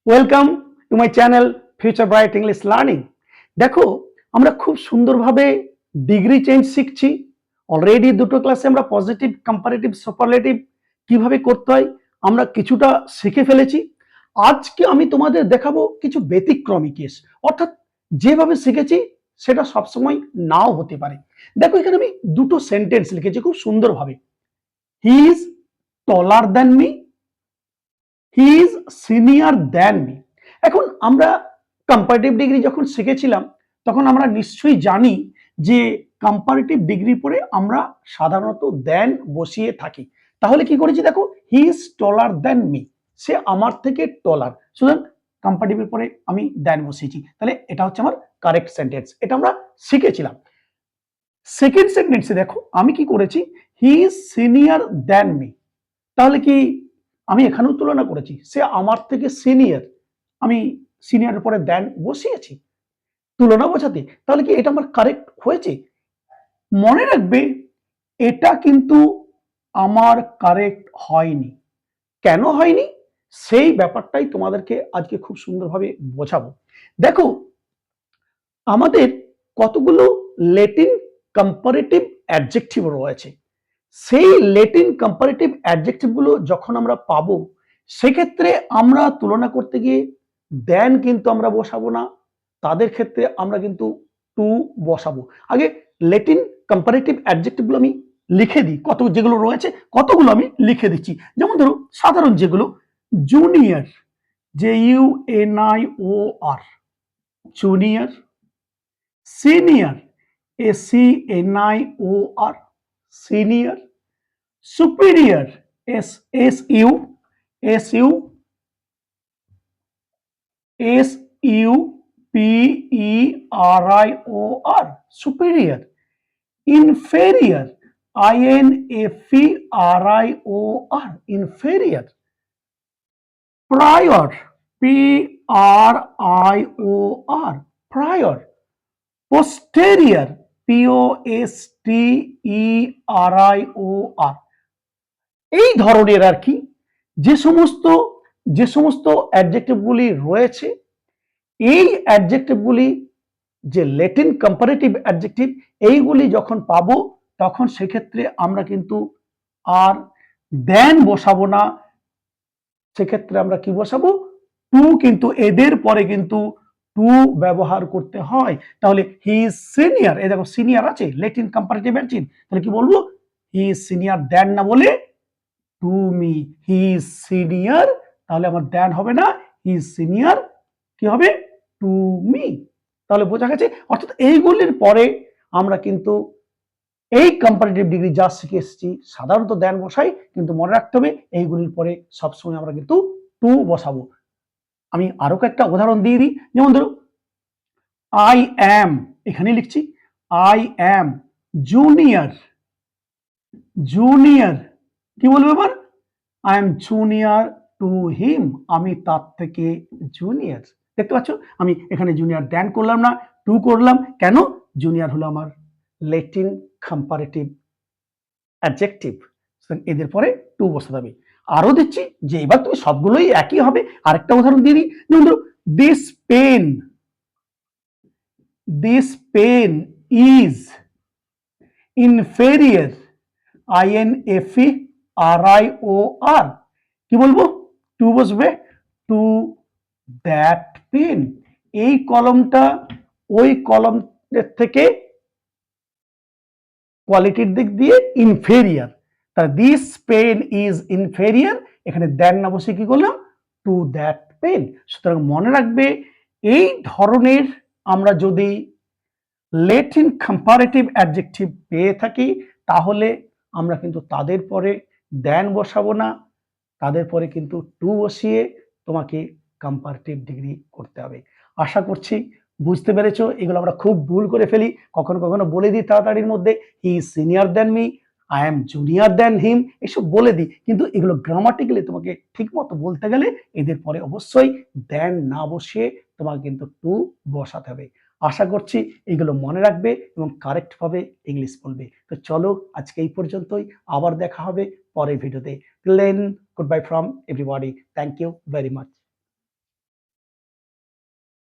Welcome to my channel future bright English learning. দেখো, আমরা খুব সুন্দরভাবে ডিগ্রি চেঞ্জ শিখছি। অলরেডি দুটো ক্লাসে আমরা পজিটিভ, কম্পারেটিভ, সুপারলেটিভ কিভাবে করতে হয় আমরা কিছুটা শিখে ফেলেছি। আজকে আমি তোমাদের দেখাবো কিছু ব্যতিক্রমী কেস, অর্থাৎ যেভাবে শিখেছি সেটা সবসময় নাও হতে পারে। দেখো, এখানে আমি দুটো সেন্টেন্স লিখেছি খুব সুন্দরভাবে। হি is taller than me, he is senior than me. এখন আমরা কম্পারেটিভ ডিগ্রি যখন শিখেছিলাম তখন আমরা নিশ্চয়ই জানি যে কম্পারেটিভ ডিগ্রি পরে আমরা সাধারণত দ্যান বসিয়ে থাকি। তাহলে কি করেছি দেখো, he is taller than me, সে আমার থেকে টলার, সুতরাং কম্পারেটিভের পরে আমি দ্যান বসিয়েছি। তাহলে এটা হচ্ছে আমার কারেক্ট সেন্টেন্স, এটা আমরা শিখেছিলাম। সেকেন্ড সেন্টেন্সে দেখো আমি কি করেছি, he is senior than me. তাহলে কি আমি এখানেও তুলনা করেছি, সে আমার থেকে সিনিয়র, আমি সিনিয়রের পরে দেন বসিয়েছি তুলনা বোঝাতে। তাহলে কি এটা আমার কারেক্ট হয়েছে? মনে রাখবে, এটা কিন্তু আমার কারেক্ট হয়নি। কেন হয়নি সেই ব্যাপারটাই তোমাদেরকে আজকে খুব সুন্দরভাবে বোঝাবো। দেখো, আমাদের কতগুলো ল্যাটিন কম্পারেটিভ অ্যাডজেক্টিভ রয়েছে। সেই ল্যাটিন কম্পারেটিভ অ্যাডজেক্টিভ গুলো যখন আমরা পাবো, সেক্ষেত্রে আমরা তুলনা করতে গিয়ে দেন কিন্তু আমরা বসাবো না, তাদের ক্ষেত্রে আমরা কিন্তু টু বসাবো। আগে ল্যাটিন কম্পারেটিভ অ্যাডজেক্টিভ গুলো আমি লিখে দিই, কত যেগুলো রয়েছে কতগুলো আমি লিখে দিচ্ছি। যেমন ধরো সাধারণ যেগুলো, junior, JUNIOR, junior. Senior, SENIOR, senior. superior, SUPERIOR, superior. Inferior, INFERIOR, inferior. Prior, PRIOR, prior. Posterior, POSTERIOR। এই ধরনের আর কি যে সমস্ত অ্যাডজেক্টিভগুলি রয়েছে, এই অ্যাডজেক্টিভগুলি যে ল্যাটিন কম্পারেটিভ অ্যাডজেক্টিভ, এইগুলি যখন পাবো তখন সেক্ষেত্রে আমরা কিন্তু আর দেন বসাবো না, সেক্ষেত্রে আমরা কি বসাবো, টু। কিন্তু এদের পরে কিন্তু টু ব্যবহার করতে হয়। তাহলে হি ইজ সিনিয়র, এই দেখো সিনিয়র আছে ল্যাটিন কম্পারেটিভ অ্যাডজেক্টিভ, তাহলে কি বলবো, হি ইজ সিনিয়র দেন না বলে to me, he is senior, তাহলে আমার দেন হবে না, হি ইজ সিনিয়র কি হবে, টু মি। তাহলে বোঝা গেছে, অর্থাৎ এইগুলির পরে আমরা কিন্তু এই কম্পারেটিভ ডিগ্রি যা শিখে এসেছি সাধারণত দেন বসাই, কিন্তু মনে রাখতে হবে এইগুলির পরে সবসময় আমরা কিন্তু টু বসাবো। আমি আরো কয়েকটা উদাহরণ দিয়ে দিই। যেমন ধরো আই অ্যাম, এখানে লিখছি আই অ্যাম জুনিয়র, জুনিয়র কি বলবো এবার, I am junior to him, আমি তার থেকে জুনিয়র। দেখতে পাচ্ছ, আমি এখানে জুনিয়র দেন করলাম না, টু করলাম। কেন? জুনিয়র হলো আমার ল্যাটিন কম্পারেটিভ অ্যাডজেক্টিভ, এদের পরে টু বসাতে হবে। আরো দিচ্ছি যে এবার তুমি সবগুলোই একই হবে। আরেকটা উদাহরণ দিয়ে দিই, যেমন ধরো this pen, this pen is inferior, INFERIOR, কি বলবো, টু বসবে, টু দ্যাট পেন। এই কলমটা ওই কলমের থেকে কোয়ালিটির দিক দিয়ে ইনফেরিয়র, তাহলে দিস পেন ইজ ইনফেরিয়র, এখানে দেন না বসে কি করলাম, টু দ্যাট পেন। সুতরাং মনে রাখবে, এই ধরনের আমরা যদি ল্যাটিন কম্পারেটিভ অ্যাডজেক্টিভ পেয়ে থাকি তাহলে আমরা কিন্তু তাদের পরে দেন বসাবো না, তাদের পরে কিন্তু টু বসিয়ে তোমাকে কম্পারেটিভ ডিগ্রি করতে হবে। আশা করছি বুঝতে পেরেছো। এগুলো আমরা খুব ভুল করে ফেলি, কখনো কখনো বলে দিই তাড়াতাড়ির মধ্যে, he is senior than me, I am junior than হিম, এসব বলে দিই, কিন্তু এগুলো গ্রামাটিক্যালি তোমাকে ঠিক মতো বলতে গেলে এদের পরে অবশ্যই দেন না বসিয়ে তোমাকে কিন্তু টু বসাতে হবে। আশা করছি এইগুলো মনে রাখবে এবং কারেক্ট ভাবে ইংলিশ বলবে। তো চলো আজকে এই পর্যন্তই, আবার দেখা হবে পরের ভিডিওতে। Till then, goodbye from everybody. Thank you very much.